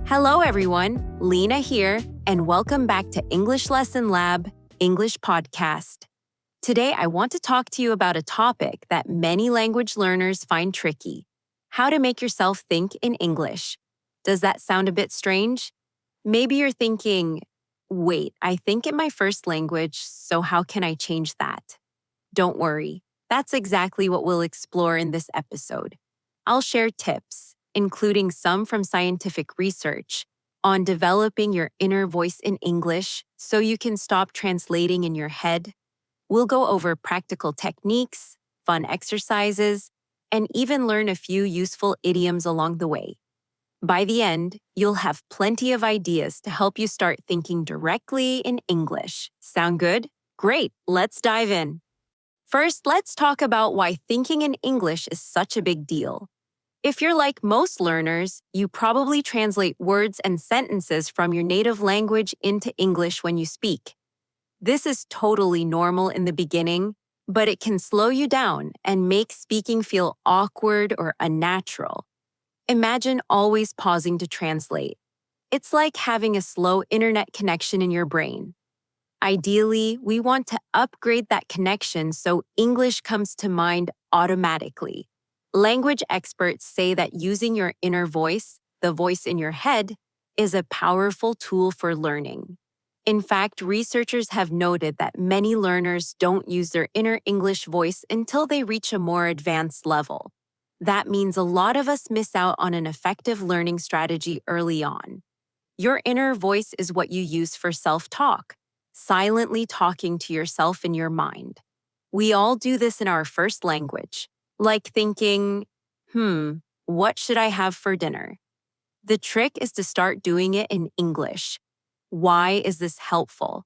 Hello, everyone. Lena here, and welcome back to English Lesson Lab, English Podcast. Today, I want to talk to you about a topic that many language learners find tricky: how to make yourself think in English. Does that sound a bit strange? Maybe you're thinking, wait, I think in my first language, so how can I change that? Don't worry. That's exactly what we'll explore in this episode. I'll share tips, including some from scientific research, on developing your inner voice in English so you can stop translating in your head. We'll go over practical techniques, fun exercises, and even learn a few useful idioms along the way. By the end, you'll have plenty of ideas to help you start thinking directly in English. Sound good? Great, let's dive in. First, let's talk about why thinking in English is such a big deal. If you're like most learners, you probably translate words and sentences from your native language into English when you speak. This is totally normal in the beginning, but it can slow you down and make speaking feel awkward or unnatural. Imagine always pausing to translate. It's like having a slow internet connection in your brain. Ideally, we want to upgrade that connection so English comes to mind automatically. Language experts say that using your inner voice, the voice in your head, is a powerful tool for learning. In fact, researchers have noted that many learners don't use their inner English voice until they reach a more advanced level. That means a lot of us miss out on an effective learning strategy early on. Your inner voice is what you use for self-talk, silently talking to yourself in your mind. We all do this in our first language, like thinking, what should I have for dinner? The trick is to start doing it in English. Why is this helpful?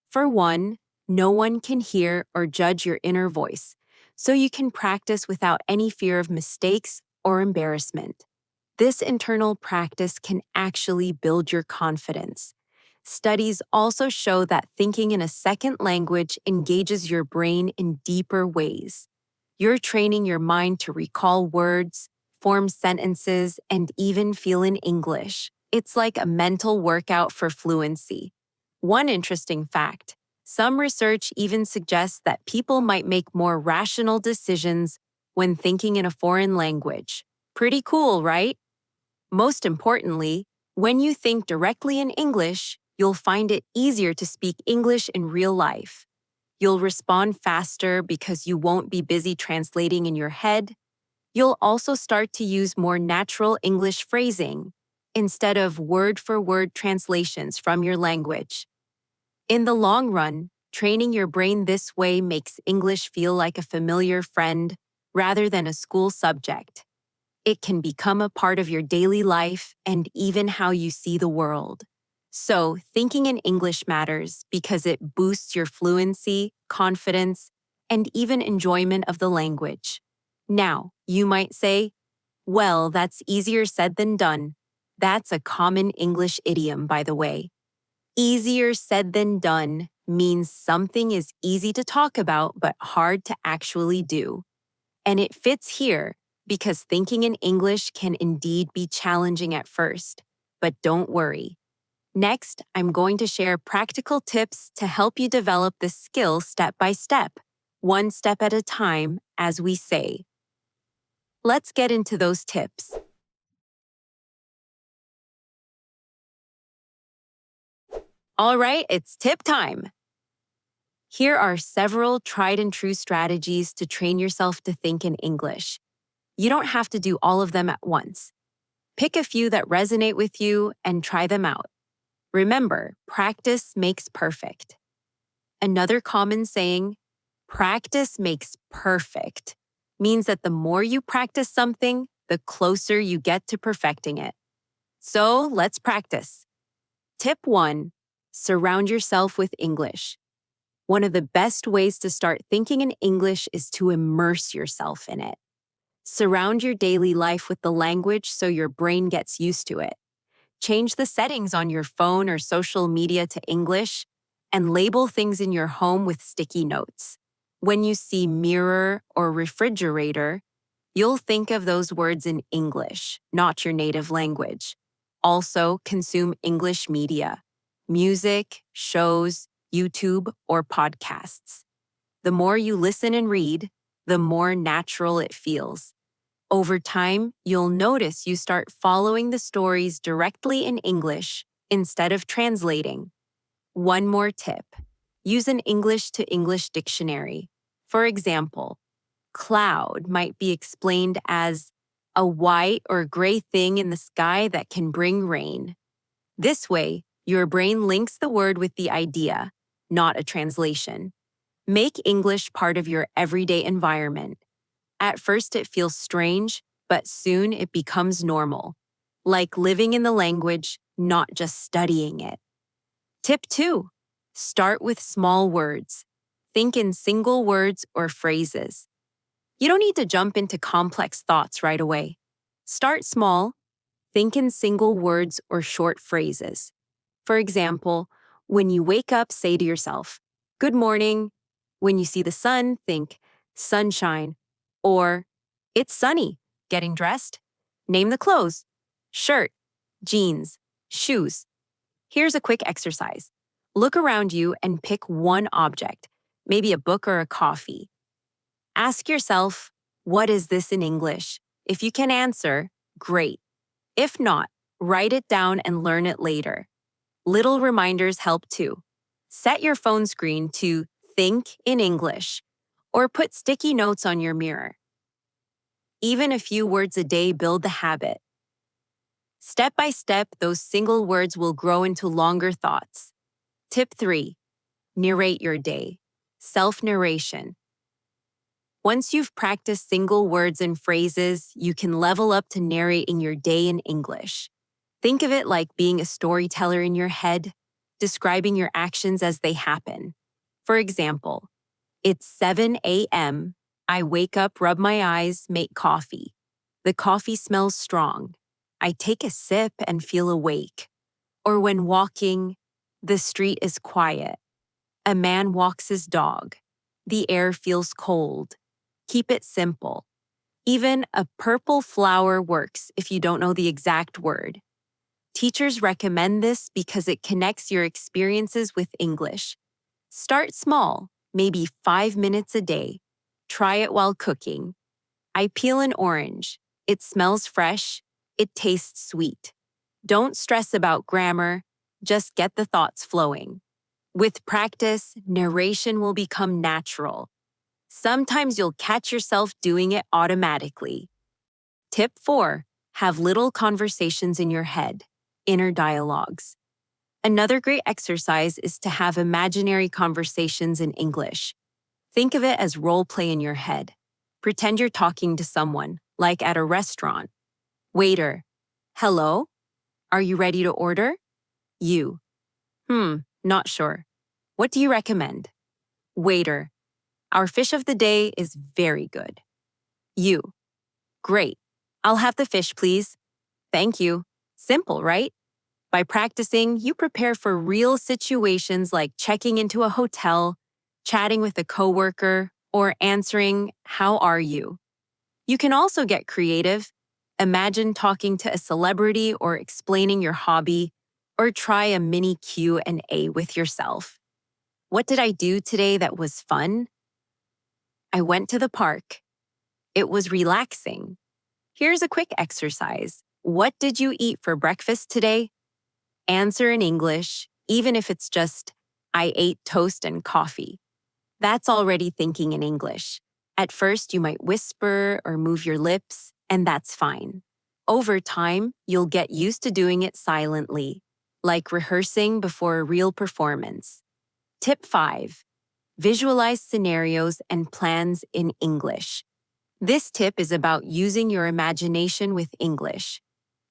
For one, no one can hear or judge your inner voice, so you can practice without any fear of mistakes or embarrassment. This internal practice can actually build your confidence. Studies also show that thinking in a second language engages your brain in deeper ways. You're training your mind to recall words, form sentences, and even feel in English. It's like a mental workout for fluency. One interesting fact: some research even suggests that people might make more rational decisions when thinking in a foreign language. Pretty cool, right? Most importantly, when you think directly in English, you'll find it easier to speak English in real life. You'll respond faster because you won't be busy translating in your head. You'll also start to use more natural English phrasing instead of word-for-word translations from your language. In the long run, training your brain this way makes English feel like a familiar friend rather than a school subject. It can become a part of your daily life and even how you see the world. So, thinking in English matters because it boosts your fluency, confidence, and even enjoyment of the language. Now, you might say, well, that's easier said than done. That's a common English idiom, by the way. Easier said than done means something is easy to talk about but hard to actually do. And it fits here because thinking in English can indeed be challenging at first. But don't worry. Next, I'm going to share practical tips to help you develop this skill step by step, one step at a time, as we say. Let's get into those tips. All right, it's tip time. Here are several tried and true strategies to train yourself to think in English. You don't have to do all of them at once. Pick a few that resonate with you and try them out. Remember, practice makes perfect. Another common saying, practice makes perfect, means that the more you practice something, the closer you get to perfecting it. So let's practice. Tip 1. Surround yourself with English. One of the best ways to start thinking in English is to immerse yourself in it. Surround your daily life with the language so your brain gets used to it. Change the settings on your phone or social media to English, and label things in your home with sticky notes. When you see mirror or refrigerator, you'll think of those words in English, not your native language. Also, consume English media, music, shows, YouTube, or podcasts. The more you listen and read, the more natural it feels. Over time, you'll notice you start following the stories directly in English instead of translating. One more tip. Use an English to English dictionary. For example, cloud might be explained as a white or gray thing in the sky that can bring rain. This way, your brain links the word with the idea, not a translation. Make English part of your everyday environment. At first, it feels strange, but soon it becomes normal, like living in the language, not just studying it. Tip 2. Start with small words. Think in single words or phrases. You don't need to jump into complex thoughts right away. Start small. Think in single words or short phrases. For example, when you wake up, say to yourself, "Good morning." When you see the sun, think, "Sunshine." Or, "It's sunny." Getting dressed? Name the clothes. Shirt, jeans, shoes. Here's a quick exercise. Look around you and pick one object, maybe a book or a coffee. Ask yourself, what is this in English? If you can answer, great. If not, write it down and learn it later. Little reminders help too. Set your phone screen to think in English or put sticky notes on your mirror. Even a few words a day build the habit. Step by step, those single words will grow into longer thoughts. Tip 3. Narrate your day. Self-narration. Once you've practiced single words and phrases, you can level up to narrating your day in English. Think of it like being a storyteller in your head, describing your actions as they happen. For example, it's 7 a.m. I wake up, rub my eyes, make coffee. The coffee smells strong. I take a sip and feel awake. Or when walking, the street is quiet. A man walks his dog. The air feels cold. Keep it simple. Even a purple flower works if you don't know the exact word. Teachers recommend this because it connects your experiences with English. Start small, maybe 5 minutes a day. Try it while cooking. I peel an orange. It smells fresh. It tastes sweet. Don't stress about grammar. Just get the thoughts flowing. With practice, narration will become natural. Sometimes you'll catch yourself doing it automatically. Tip 4. Have little conversations in your head, inner dialogues. Another great exercise is to have imaginary conversations in English. Think of it as role play in your head. Pretend you're talking to someone, like at a restaurant. Waiter, hello? Are you ready to order? You, not sure. What do you recommend? Waiter, our fish of the day is very good. You, great. I'll have the fish, please. Thank you. Simple, right? By practicing, you prepare for real situations like checking into a hotel, chatting with a coworker, or answering, "How are you?" You can also get creative. Imagine talking to a celebrity or explaining your hobby, or try a mini Q&A with yourself. What did I do today that was fun? I went to the park. It was relaxing. Here's a quick exercise. What did you eat for breakfast today? Answer in English, even if it's just, "I ate toast and coffee." That's already thinking in English. At first, you might whisper or move your lips, and that's fine. Over time, you'll get used to doing it silently, like rehearsing before a real performance. Tip 5. Visualize scenarios and plans in English. This tip is about using your imagination with English.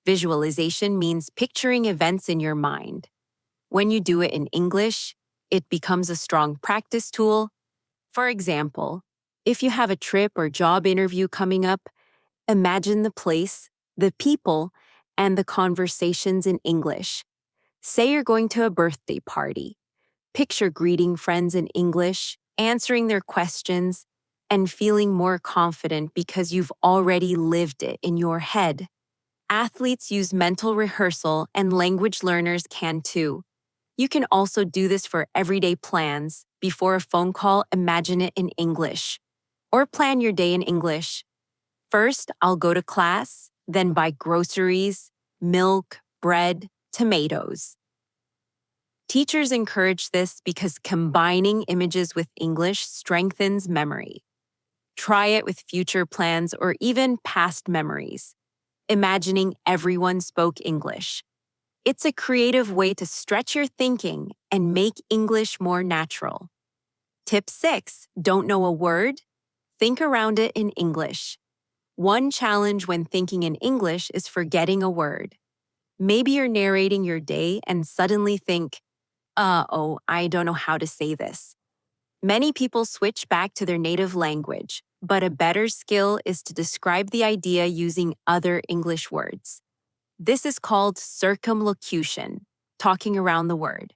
Visualization means picturing events in your mind. When you do it in English, it becomes a strong practice tool. For example, if you have a trip or job interview coming up, imagine the place, the people, and the conversations in English. Say you're going to a birthday party. Picture greeting friends in English, answering their questions, and feeling more confident because you've already lived it in your head. Athletes use mental rehearsal, and language learners can too. You can also do this for everyday plans. Before a phone call, imagine it in English. Or plan your day in English. First, I'll go to class, then buy groceries, milk, bread, tomatoes. Teachers encourage this because combining images with English strengthens memory. Try it with future plans or even past memories, imagining everyone spoke English. It's a creative way to stretch your thinking and make English more natural. Tip 6, don't know a word? Think around it in English. One challenge when thinking in English is forgetting a word. Maybe you're narrating your day and suddenly think, I don't know how to say this. Many people switch back to their native language, but a better skill is to describe the idea using other English words. This is called circumlocution, talking around the word.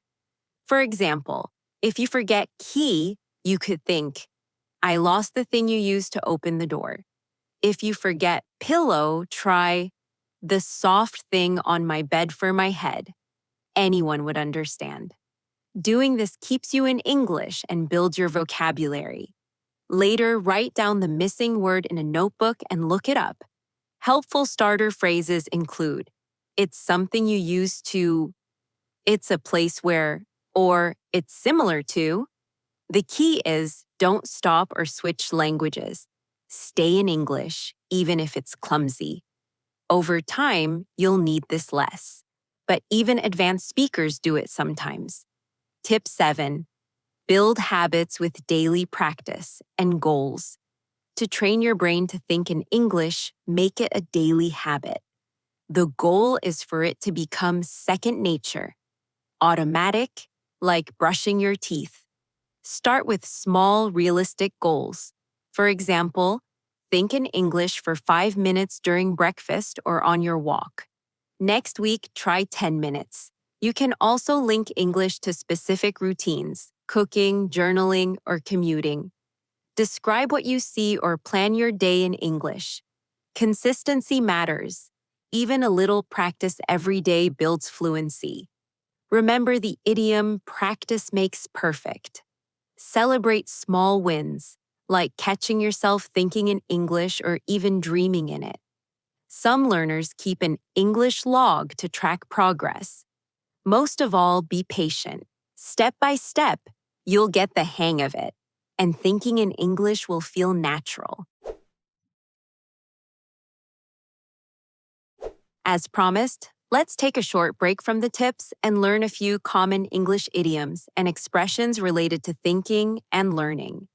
For example, if you forget key, you could think, I lost the thing you used to open the door. If you forget pillow, try the soft thing on my bed for my head. Anyone would understand. Doing this keeps you in English and builds your vocabulary. Later, write down the missing word in a notebook and look it up. Helpful starter phrases include, it's something you use to, it's a place where, or it's similar to. The key is don't stop or switch languages. Stay in English, even if it's clumsy. Over time, you'll need this less. But even advanced speakers do it sometimes. Tip 7, build habits with daily practice and goals. To train your brain to think in English, make it a daily habit. The goal is for it to become second nature, automatic, like brushing your teeth. Start with small, realistic goals. For example, think in English for 5 minutes during breakfast or on your walk. Next week, try 10 minutes. You can also link English to specific routines, cooking, journaling, or commuting. Describe what you see or plan your day in English. Consistency matters. Even a little practice every day builds fluency. Remember the idiom, practice makes perfect. Celebrate small wins, like catching yourself thinking in English or even dreaming in it. Some learners keep an English log to track progress. Most of all, be patient. Step by step, you'll get the hang of it, and thinking in English will feel natural. As promised, let's take a short break from the tips and learn a few common English idioms and expressions related to thinking and learning.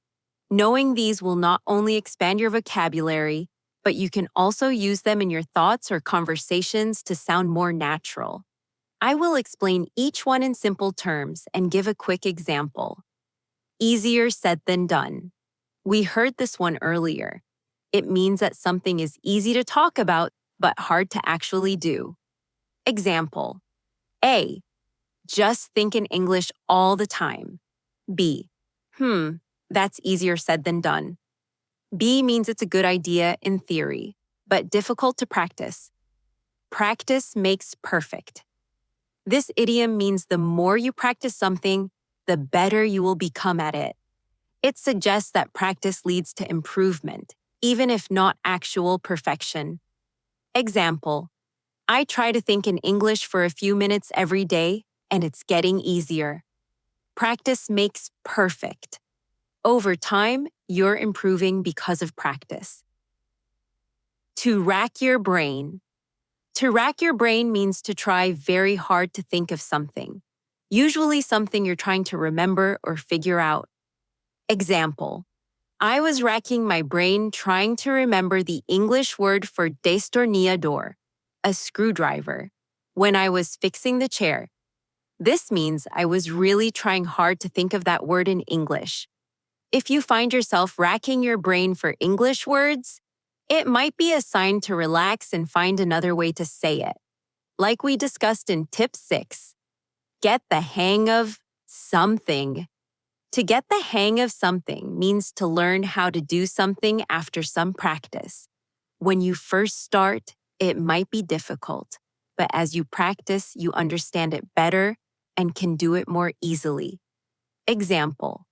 Knowing these will not only expand your vocabulary, but you can also use them in your thoughts or conversations to sound more natural. I will explain each one in simple terms and give a quick example. Easier said than done. We heard this one earlier. It means that something is easy to talk about, but hard to actually do. Example. A. Just think in English all the time. B. That's easier said than done. B means it's a good idea in theory, but difficult to practice. Practice makes perfect. This idiom means the more you practice something, the better you will become at it. It suggests that practice leads to improvement, even if not actual perfection. Example. I try to think in English for a few minutes every day, and it's getting easier. Practice makes perfect. Over time, you're improving because of practice. To rack your brain. To rack your brain means to try very hard to think of something, usually something you're trying to remember or figure out. Example. I was racking my brain trying to remember the English word for destornillador, a screwdriver, when I was fixing the chair. This means I was really trying hard to think of that word in English. If you find yourself racking your brain for English words, it might be a sign to relax and find another way to say it. Like we discussed in tip 6, get the hang of something. To get the hang of something means to learn how to do something after some practice. When you first start, It might be difficult, but as you practice, you understand it better and can do it more easily. Example: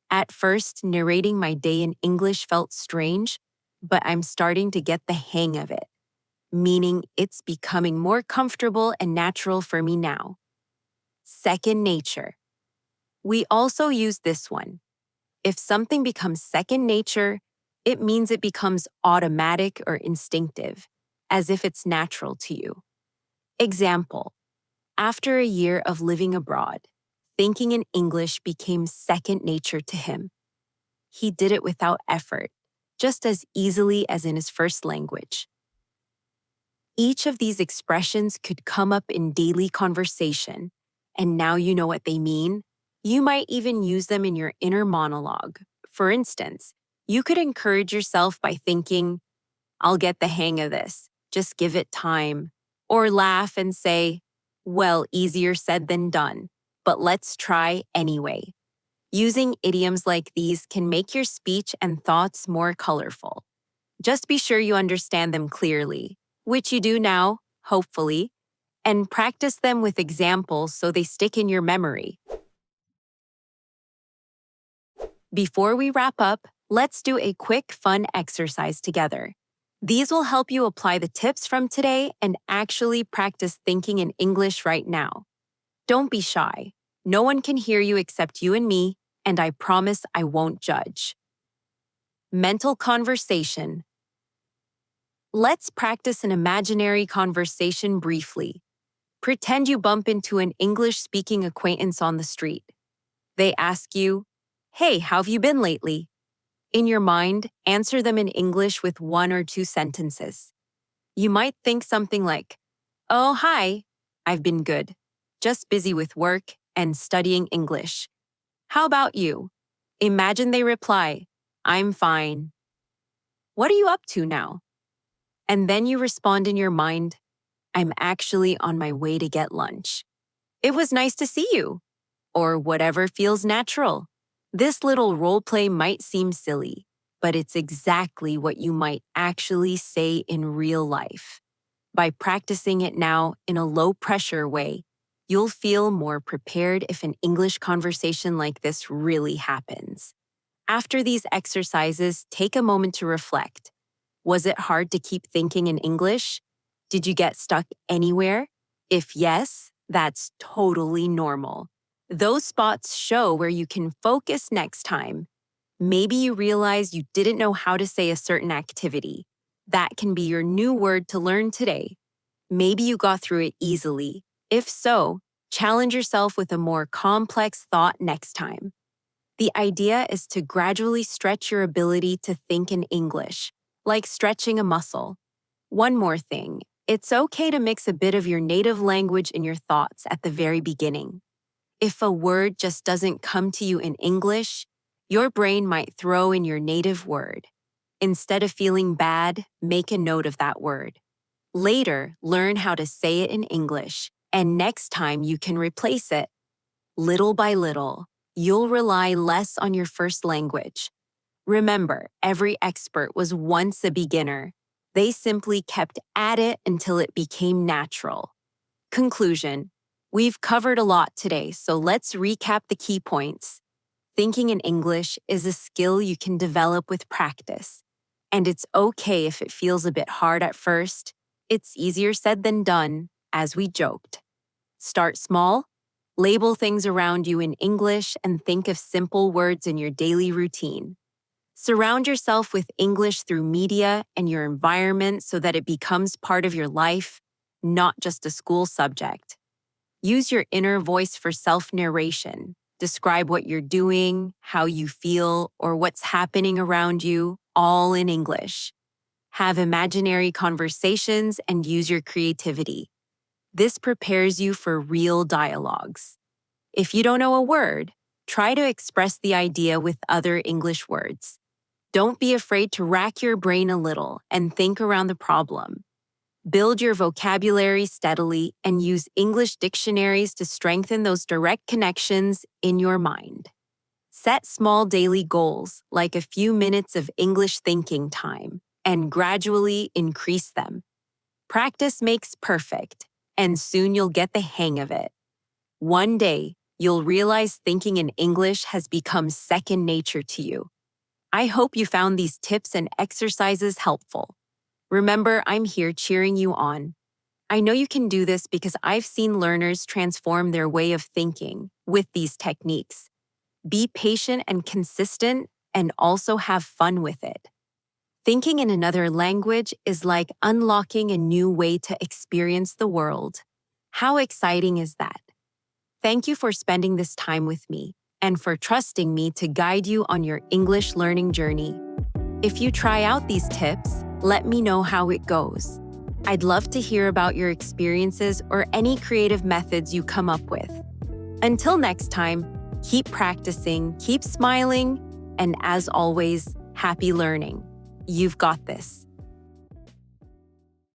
at first, narrating my day in English felt strange, but I'm starting to get the hang of it, meaning it's becoming more comfortable and natural for me now. Second nature. We also use this one. If something becomes second nature, it means it becomes automatic or instinctive, as if it's natural to you. Example: after a year of living abroad, thinking in English became second nature to him. He did it without effort, just as easily as in his first language. Each of these expressions could come up in daily conversation, and now you know what they mean. You might even use them in your inner monologue. For instance, you could encourage yourself by thinking, "I'll get the hang of this, just give it time." Or laugh and say, "Well, easier said than done, but let's try anyway." Using idioms like these can make your speech and thoughts more colorful. Just be sure you understand them clearly, which you do now, hopefully, and practice them with examples so they stick in your memory. Before we wrap up, let's do a quick, fun exercise together. These will help you apply the tips from today and actually practice thinking in English right now. Don't be shy. No one can hear you except you and me, and I promise I won't judge. Mental conversation. Let's practice an imaginary conversation briefly. Pretend you bump into an English-speaking acquaintance on the street. They ask you, "Hey, how have you been lately?" In your mind, answer them in English with 1 or 2 sentences. You might think something like, "Oh, hi, I've been good. Just busy with work and studying English. How about you?" Imagine they reply, "I'm fine. What are you up to now?" And then you respond in your mind, "I'm actually on my way to get lunch. It was nice to see you." Or whatever feels natural. This little role play might seem silly, but it's exactly what you might actually say in real life. By practicing it now in a low-pressure way, you'll feel more prepared if an English conversation like this really happens. After these exercises, take a moment to reflect. Was it hard to keep thinking in English? Did you get stuck anywhere? If yes, that's totally normal. Those spots show where you can focus next time. Maybe you realize you didn't know how to say a certain activity. That can be your new word to learn today. Maybe you got through it easily. If so, challenge yourself with a more complex thought next time. The idea is to gradually stretch your ability to think in English, like stretching a muscle. One more thing, it's okay to mix a bit of your native language in your thoughts at the very beginning. If a word just doesn't come to you in English, your brain might throw in your native word. Instead of feeling bad, make a note of that word. Later, learn how to say it in English, and next time you can replace it. Little by little, you'll rely less on your first language. Remember, every expert was once a beginner. They simply kept at it until it became natural. Conclusion. We've covered a lot today, so let's recap the key points. Thinking in English is a skill you can develop with practice. And it's okay if it feels a bit hard at first. It's easier said than done, as we joked. Start small, label things around you in English, and think of simple words in your daily routine. Surround yourself with English through media and your environment so that it becomes part of your life, not just a school subject. Use your inner voice for self-narration. Describe what you're doing, how you feel, or what's happening around you, all in English. Have imaginary conversations and use your creativity. This prepares you for real dialogues. If you don't know a word, try to express the idea with other English words. Don't be afraid to rack your brain a little and think around the problem. Build your vocabulary steadily and use English dictionaries to strengthen those direct connections in your mind. Set small daily goals, like a few minutes of English thinking time, and gradually increase them. Practice makes perfect, and soon you'll get the hang of it. One day, you'll realize thinking in English has become second nature to you. I hope you found these tips and exercises helpful. Remember, I'm here cheering you on. I know you can do this because I've seen learners transform their way of thinking with these techniques. Be patient and consistent, and also have fun with it. Thinking in another language is like unlocking a new way to experience the world. How exciting is that? Thank you for spending this time with me and for trusting me to guide you on your English learning journey. If you try out these tips, let me know how it goes. I'd love to hear about your experiences or any creative methods you come up with. Until next time, keep practicing, keep smiling, and as always, happy learning. You've got this.